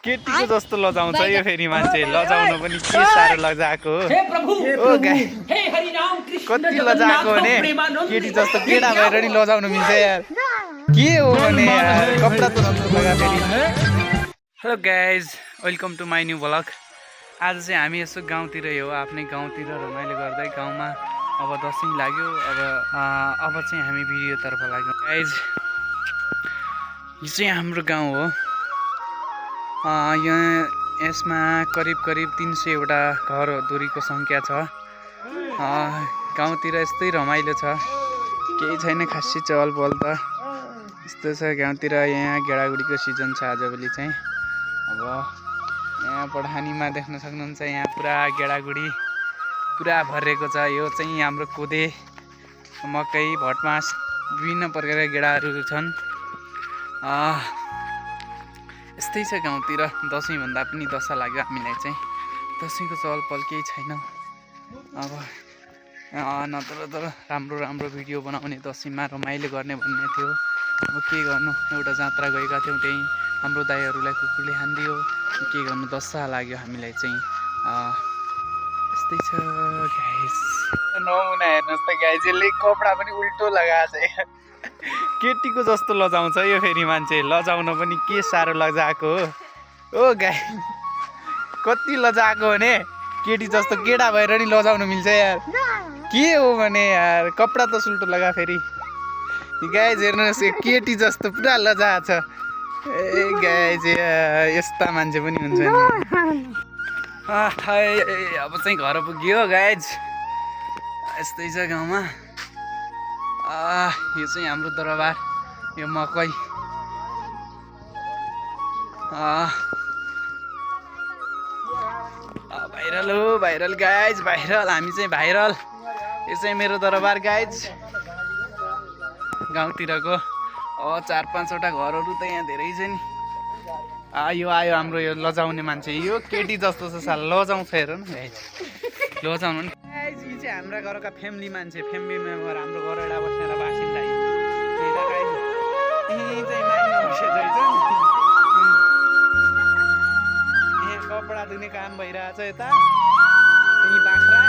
केटीको जस्तो लजाउँछ यो फेरि मान्छे लजाउनु पनि के साह्रो लजाएको हो गाई कति लजाएको भने केटी जस्तो केटा भएर नि लजाउनु मिल्छ यार के हो भने यार कपडा त लगा फेरि। Hello guys welcome to my new blog. आज चाहिँ हामी यसो गाउँतिर हो आफ्नै गाउँतिर रमाइलो गर्दै गाउँमा अब दसैँ लाग्यो अब चाहिँ हामी भिडियोतर्फ लाग्यौँ गाइज। यो चाहिँ हाम्रो गाउँ हो। यसमा करिब 300वटा घर दूरीको सङ्ख्या छ। गाउँतिर यस्तै रमाइलो छ, केही छैन खासै चहल पहल त यस्तो छ गाउँतिर। यहाँ गेडागुडीको सिजन छ आजभोलि चाहिँ। अब यहाँ पढानीमा देख्न सक्नुहुन्छ यहाँ पुरा गेडागुडी पुरा भरिएको छ। यो चाहिँ हाम्रो कोदे मकै भटमास विभिन्न प्रकारका गेडाहरू छन्। यस्तै छ गाउँतिर। दसैँ भन्दा पनि दशा लाग्यो हामीलाई चाहिँ। दसैँको चहल पहल केही छैन। अब नत्र त राम्रो भिडियो बनाउने दसैँमा रमाइलो गर्ने भन्ने थियो। अब के गर्नु, एउटा जात्रा गएका थियौँ, त्यहीँ हाम्रो दाइहरूलाई कुकुरले हानिदियो। के गर्नु, दशा लाग्यो हामीलाई चाहिँ। यस्तै छ गाइस। नमुना हेर्नुहोस् त गाइस, यसले कपडा पनि उल्टो लगाएको छ। केटीको जस्तो लजाउँछ यो फेरि मान्छे लजाउन पनि के साह्रो लजाएको हो गाई कति लजाएको भने केटी जस्तो केटा भएर नि लजाउनु मिल्छ यार के हो भने यार कपडा त सुल्टो लगा फेरि। गाइज हेर्नुहोस् केटी जस्तो पुरा लजाएको छ। ए गाइज यस्ता मान्छे पनि हुन्छ नि। अब चाहिँ घर पुग्यो गाइज। यस्तै छ गाउँमा। यो चाहिँ हाम्रो दरबार, यो मकै भाइरल हो, भाइरल गाइज, भाइरल। हामी चाहिँ भाइरल। यो चाहिँ मेरो दरबार गाइज। गाउँतिरको 4-5वटा घरहरू त यहाँ धेरै छ नि। यो आयो हाम्रो यो लजाउने मान्छे। यो केटी जस्तो छ साल लजाउँछ हेर न गाइज, लजाउनु नि गाइज। यो चाहिँ हाम्रा घरका फ्यामिली मान्छे, फ्यामिली मेम्बर, हाम्रो घरैडा बसेर बासिन्दा। यहाँ कपडा धुने काम भइरहेछ यता। यहीँ बाख्रा